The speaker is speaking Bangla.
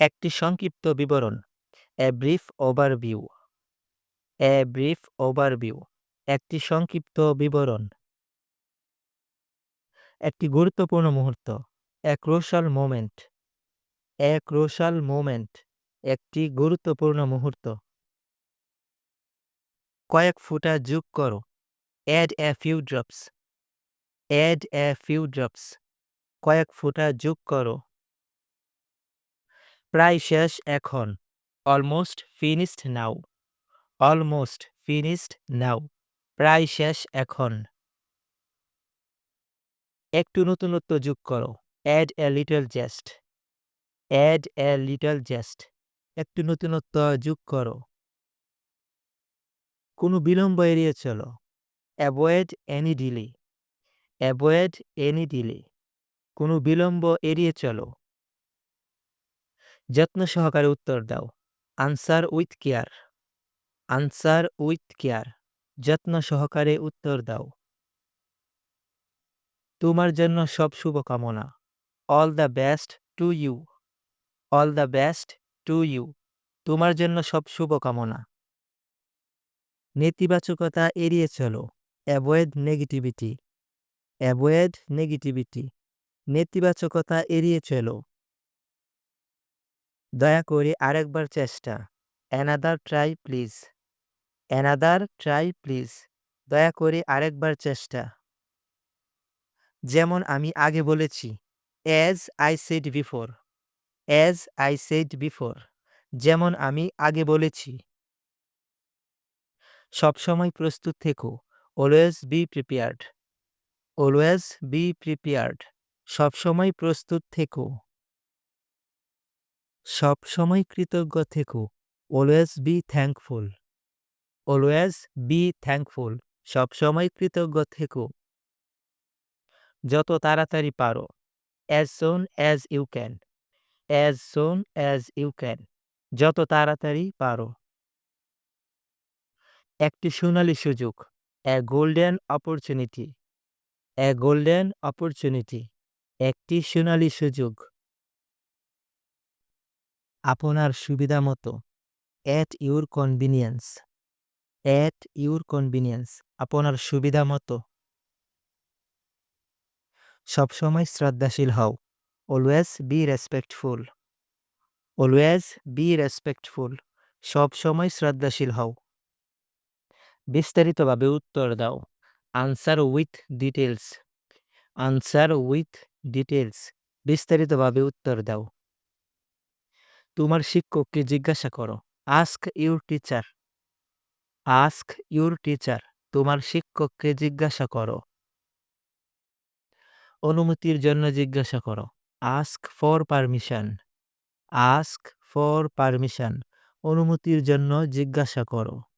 একটি সংক্ষিপ্ত বিবরণ। A brief overview. A brief overview. একটি সংক্ষিপ্ত বিবরণ। একটি গুরুত্বপূর্ণ মুহূর্ত। A crucial moment. A crucial moment. একটি গুরুত্বপূর্ণ মুহূর্ত। কয়েক ফোঁটা যোগ করো। Add a few drops. Add a few drops. কয়েক ফোঁটা যোগ করো। প্রায় শেষ এখন। Almost finished now. Almost finished now. প্রায় শেষ এখন। একটু নতুনত্ব যোগ করো। Add a little zest. Add a little zest. একটু নতুনত্ব যোগ করো। কোনো বিলম্ব এড়িয়ে চলো। Avoid any delay. Avoid any delay. কোনো বিলম্ব এড়িয়ে চলো। যত্ন সহকারে উত্তর দাও। Answer with care. Answer with care. যত্ন সহকারে উত্তর দাও। তোমার জন্য সব শুভকামনা। All the best to you. All the best to you. তোমার জন্য সব শুভকামনা। নেতিবাচকতা এড়িয়ে চলো। Avoid negativity. Avoid negativity. নেতিবাচকতা এড়িয়ে চলো। দয়া করে আরেকবার চেষ্টা। Another try please. Another try please. দয়া করে আরেকবার চেষ্টা। যেমন আমি আগে বলেছি। As I said before. As I said before. যেমন আমি আগে বলেছি। সবসময় প্রস্তুত থেকো। Always be prepared. Always be prepared. সবসময় প্রস্তুত থেকো। সবসময় কৃতজ্ঞ থেকো। Always be thankful. Always be thankful. সবসময় কৃতজ্ঞ থেকো। যত তাড়াতাড়ি পারো। As soon as you can. As soon as you can. যত তাড়াতাড়ি পারো। একটি সোনালী সুযোগ। A golden opportunity. A golden opportunity. একটি সোনালী সুযোগ। আপনার সুবিধামতো। At your convenience. At your convenience. আপনার সুবিধামতো। সবসময় শ্রদ্ধাশীল হও। Always be respectful. Always be respectful. সবসময় শ্রদ্ধাশীল হও। বিস্তারিতভাবে উত্তর দাও। Answer with details. Answer with details. বিস্তারিতভাবে উত্তর দাও। তোমার শিক্ষককে জিজ্ঞাসা করো। Ask your teacher. Ask your teacher. তোমার শিক্ষককে জিজ্ঞাসা করো। অনুমতির জন্য জিজ্ঞাসা করো। Ask for permission. Ask for permission. অনুমতির জন্য জিজ্ঞাসা করো।